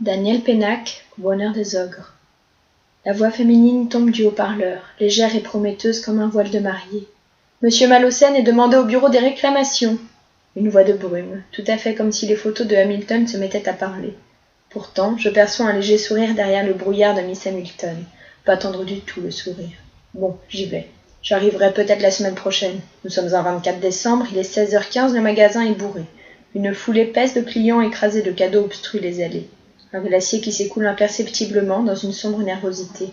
Daniel Pennac, au bonheur des ogres. La voix féminine tombe du haut-parleur, légère et prometteuse comme un voile de mariée. Monsieur Malocène est demandé au bureau des réclamations. Une voix de brume, tout à fait comme si les photos de Hamilton se mettaient à parler. Pourtant, je perçois un léger sourire derrière le brouillard de Miss Hamilton. Pas tendre du tout le sourire. Bon, j'y vais. J'arriverai peut-être la semaine prochaine. Nous sommes un 24 décembre, il est 16h15, le magasin est bourré. Une foule épaisse de clients écrasés de cadeaux obstrue les allées. Un glacier qui s'écoule imperceptiblement dans une sombre nervosité.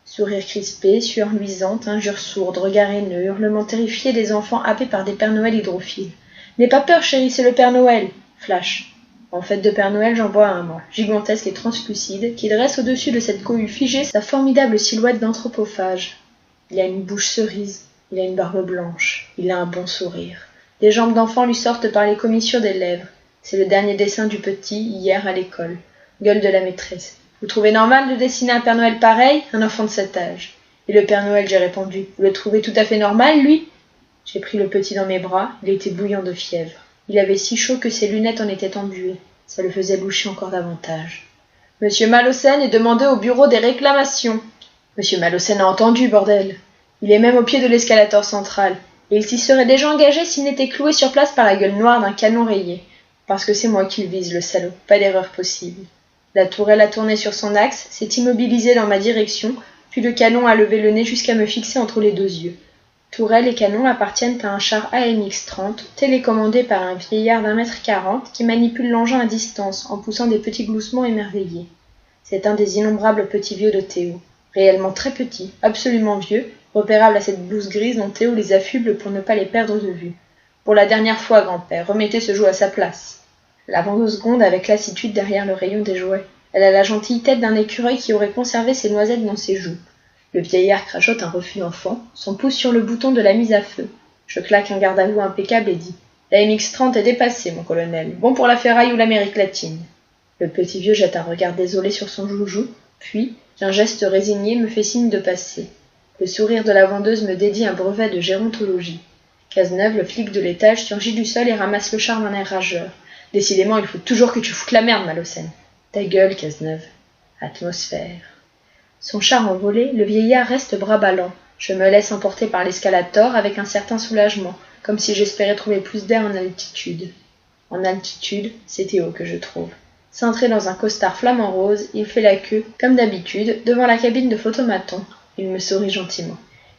Sourires crispés, sueur luisante, injures sourdes, regards haineux, hurlements terrifiés des enfants happés par des Pères Noël hydrophiles. « N'aie pas peur, chérie, c'est le Père Noël !» Flash. En fait de Père Noël, j'en vois un, moi, gigantesque et translucide, qui dresse au-dessus de cette cohue figée sa formidable silhouette d'anthropophage. Il a une bouche cerise, il a une barbe blanche, il a un bon sourire. Des jambes d'enfant lui sortent par les commissures des lèvres. C'est le dernier dessin du petit, hier à l'école. Gueule de la maîtresse. Vous trouvez normal de dessiner un Père Noël pareil, un enfant de cet âge? Et le Père Noël, j'ai répondu. Vous le trouvez tout à fait normal, lui? J'ai pris le petit dans mes bras, il était bouillant de fièvre. Il avait si chaud que ses lunettes en étaient embuées. Ça le faisait loucher encore davantage. Monsieur Malocène est demandé au bureau des réclamations. Monsieur Malocène a entendu, bordel. Il est même au pied de l'escalator central. Et il s'y serait déjà engagé s'il n'était cloué sur place par la gueule noire d'un canon rayé. Parce que c'est moi qui le vise, le salaud. Pas d'erreur possible. La tourelle a tourné sur son axe, s'est immobilisée dans ma direction, puis le canon a levé le nez jusqu'à me fixer entre les deux yeux. Tourelle et canon appartiennent à un char AMX-30, télécommandé par un vieillard d'1,40 m qui manipule l'engin à distance en poussant des petits gloussements émerveillés. C'est un des innombrables petits vieux de Théo. Réellement très petit, absolument vieux, repérable à cette blouse grise dont Théo les affuble pour ne pas les perdre de vue. Pour la dernière fois, grand-père, remettez ce jouet à sa place. La vendeuse gronde avec lassitude derrière le rayon des jouets. Elle a la gentille tête d'un écureuil qui aurait conservé ses noisettes dans ses joues. Le vieillard crachote un refus d'enfant, son pouce sur le bouton de la mise à feu. Je claque un garde-à-vous impeccable et dis « La MX-30 est dépassée, mon colonel. Bon pour la ferraille ou l'Amérique latine. » Le petit vieux jette un regard désolé sur son joujou, puis, d'un geste résigné, me fait signe de passer. Le sourire de la vendeuse me dédie un brevet de gérontologie. Cazeneuve, le flic de l'étage, surgit du sol et ramasse le char d'un air rageur. Décidément, il faut toujours que tu foutes la merde, Malocène. Ta gueule, Cazeneuve. Atmosphère. Son char envolé, le vieillard reste bras ballants. Je me laisse emporter par l'escalator avec un certain soulagement, comme si j'espérais trouver plus d'air en altitude. En altitude, c'est Théo que je trouve. Cintré dans un costard flamant rose, il fait la queue, comme d'habitude, devant la cabine de photomaton. Il me sourit gentiment.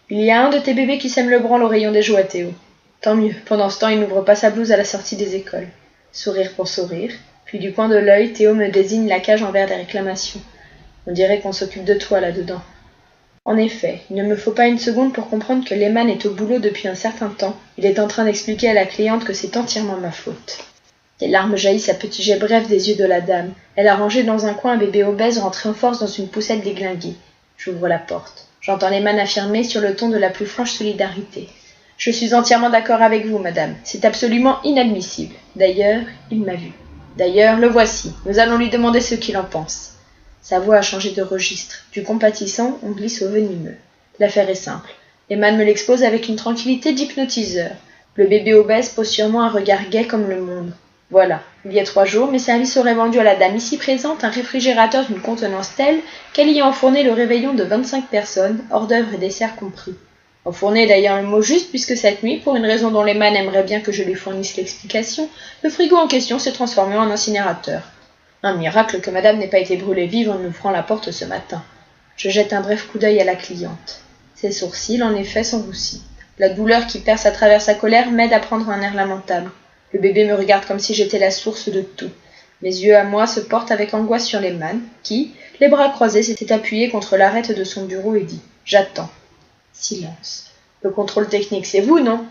Il y a un de tes bébés qui sème le branle au rayon des jouets, Théo. Tant mieux, pendant ce temps, il n'ouvre pas sa blouse à la sortie des écoles. Sourire pour sourire, puis du coin de l'œil, Théo me désigne la cage en verre des réclamations. On dirait qu'on s'occupe de toi là-dedans. En effet, il ne me faut pas une seconde pour comprendre que Lehman est au boulot depuis un certain temps. Il est en train d'expliquer à la cliente que c'est entièrement ma faute. Les larmes jaillissent à petits jets brefs des yeux de la dame. Elle a rangé dans un coin un bébé obèse rentré en force dans une poussette déglinguée. J'ouvre la porte. J'entends Lehman affirmer sur le ton de la plus franche solidarité. « Je suis entièrement d'accord avec vous, madame. C'est absolument inadmissible. D'ailleurs, il m'a vu. D'ailleurs, le voici. Nous allons lui demander ce qu'il en pense. » Sa voix a changé de registre. Du compatissant, on glisse au venimeux. L'affaire est simple. Lehman me l'expose avec une tranquillité d'hypnotiseur. Le bébé obèse pose sur moi un regard gai comme le monde. Voilà. Il y a 3 jours, mes services auraient vendu à la dame ici présente un réfrigérateur d'une contenance telle qu'elle y a enfourné le réveillon de 25 personnes, hors d'œuvre et dessert compris. Enfourné est d'ailleurs le mot juste puisque cette nuit, pour une raison dont Lehman aimerait bien que je lui fournisse l'explication, le frigo en question s'est transformé en incinérateur. Un miracle que madame n'ait pas été brûlée vive en ouvrant la porte ce matin. Je jette un bref coup d'œil à la cliente. Ses sourcils, en effet, s'enrougissent. La douleur qui perce à travers sa colère m'aide à prendre un air lamentable. Le bébé me regarde comme si j'étais la source de tout. Mes yeux à moi se portent avec angoisse sur Lehman, qui, les bras croisés, s'était appuyé contre l'arête de son bureau et dit « J'attends ». Silence. Le contrôle technique, c'est vous, non?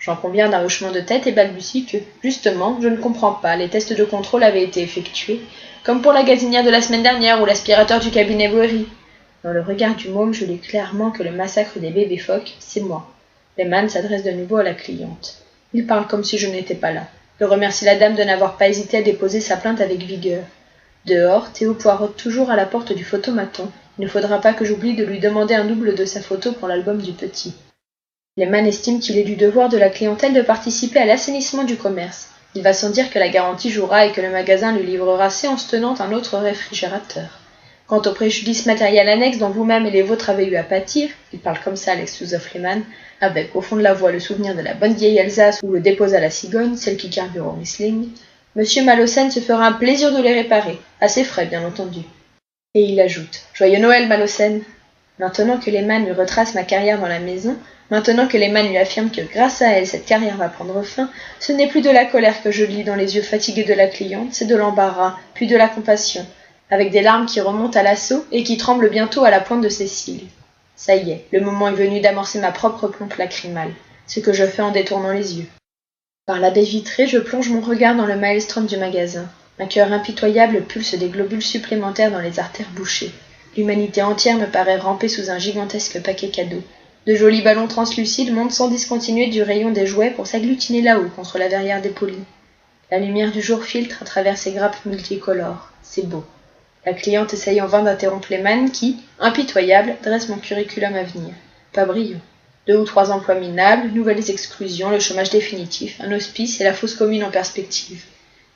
J'en conviens d'un hochement de tête et balbutie que, justement, je ne comprends pas, les tests de contrôle avaient été effectués, comme pour la gazinière de la semaine dernière ou l'aspirateur du cabinet Boeri. Dans le regard du môme, je lis clairement que le massacre des bébés phoques, c'est moi. Lehman s'adresse de nouveau à la cliente. Il parle comme si je n'étais pas là. Il remercie la dame de n'avoir pas hésité à déposer sa plainte avec vigueur. Dehors, Théo poireaute toujours à la porte du photomaton. Il ne faudra pas que j'oublie de lui demander un double de sa photo pour l'album du petit. Lehman estime qu'il est du devoir de la clientèle de participer à l'assainissement du commerce. Il va sans dire que la garantie jouera et que le magasin lui livrera séance tenante un autre réfrigérateur. Quant au préjudice matériel annexe dont vous-même et les vôtres avez eu à pâtir, il parle comme ça Alex Lehmann, avec au fond de la voix le souvenir de la bonne vieille Alsace où le déposa la cigogne, celle qui carbure au Riesling, Monsieur Malocène se fera un plaisir de les réparer, à ses frais bien entendu. Et il ajoute « Joyeux Noël, Malocène !» Maintenant que Lehmann lui retrace ma carrière dans la maison, maintenant que Lehmann lui affirme que grâce à elle cette carrière va prendre fin, ce n'est plus de la colère que je lis dans les yeux fatigués de la cliente, c'est de l'embarras, puis de la compassion, avec des larmes qui remontent à l'assaut et qui tremblent bientôt à la pointe de ses cils. Ça y est, le moment est venu d'amorcer ma propre pompe lacrymale, ce que je fais en détournant les yeux. Par la baie vitrée, je plonge mon regard dans le maelstrom du magasin. Un cœur impitoyable pulse des globules supplémentaires dans les artères bouchées. L'humanité entière me paraît ramper sous un gigantesque paquet cadeau. De jolis ballons translucides montent sans discontinuer du rayon des jouets pour s'agglutiner là-haut contre la verrière dépolie. La lumière du jour filtre à travers ces grappes multicolores. C'est beau. La cliente essaye en vain d'interrompre Lehmann qui, impitoyable, dresse mon curriculum à venir. Pas brillant. 2 ou 3 emplois minables, nouvelles exclusions, le chômage définitif, un hospice et la fosse commune en perspective.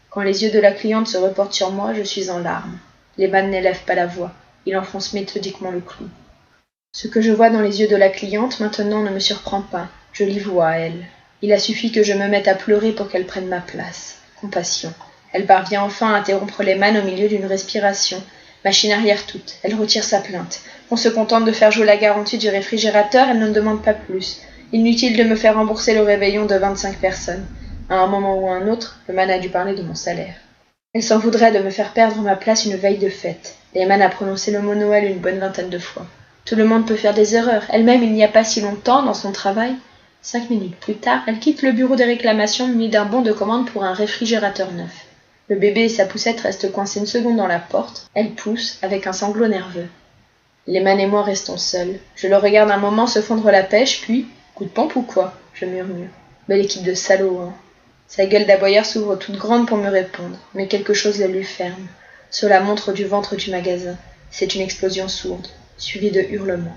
Quand les yeux de la cliente se reportent sur moi, je suis en larmes. Lehmann n'élève pas la voix. Il enfonce méthodiquement le clou. Ce que je vois dans les yeux de la cliente maintenant ne me surprend pas. Je l'y vois, elle. Il a suffi que je me mette à pleurer pour qu'elle prenne ma place. Compassion. Elle parvient enfin à interrompre Lehmann au milieu d'une respiration. Machine arrière toute. Elle retire sa plainte. On se contente de faire jouer la garantie du réfrigérateur, elle ne demande pas plus. Inutile de me faire rembourser le réveillon de 25 personnes. À un moment ou à un autre, Lehmann a dû parler de mon salaire. Elle s'en voudrait de me faire perdre ma place une veille de fête. Lehmann a prononcé le mot Noël une bonne vingtaine de fois. Tout le monde peut faire des erreurs. Elle-même, il n'y a pas si longtemps, dans son travail. 5 minutes plus tard, elle quitte le bureau des réclamations muni d'un bon de commande pour un réfrigérateur neuf. Le bébé et sa poussette restent coincés une seconde dans la porte. Elle pousse, avec un sanglot nerveux. Lehmann et moi restons seuls. Je le regarde un moment se fondre la pêche, puis « Coup de pompe ou quoi ?» je murmure. Belle équipe de salauds, hein. Sa gueule d'aboyeur s'ouvre toute grande pour me répondre, mais quelque chose la lui ferme. Sur la montre du ventre du magasin, c'est une explosion sourde, suivie de hurlements.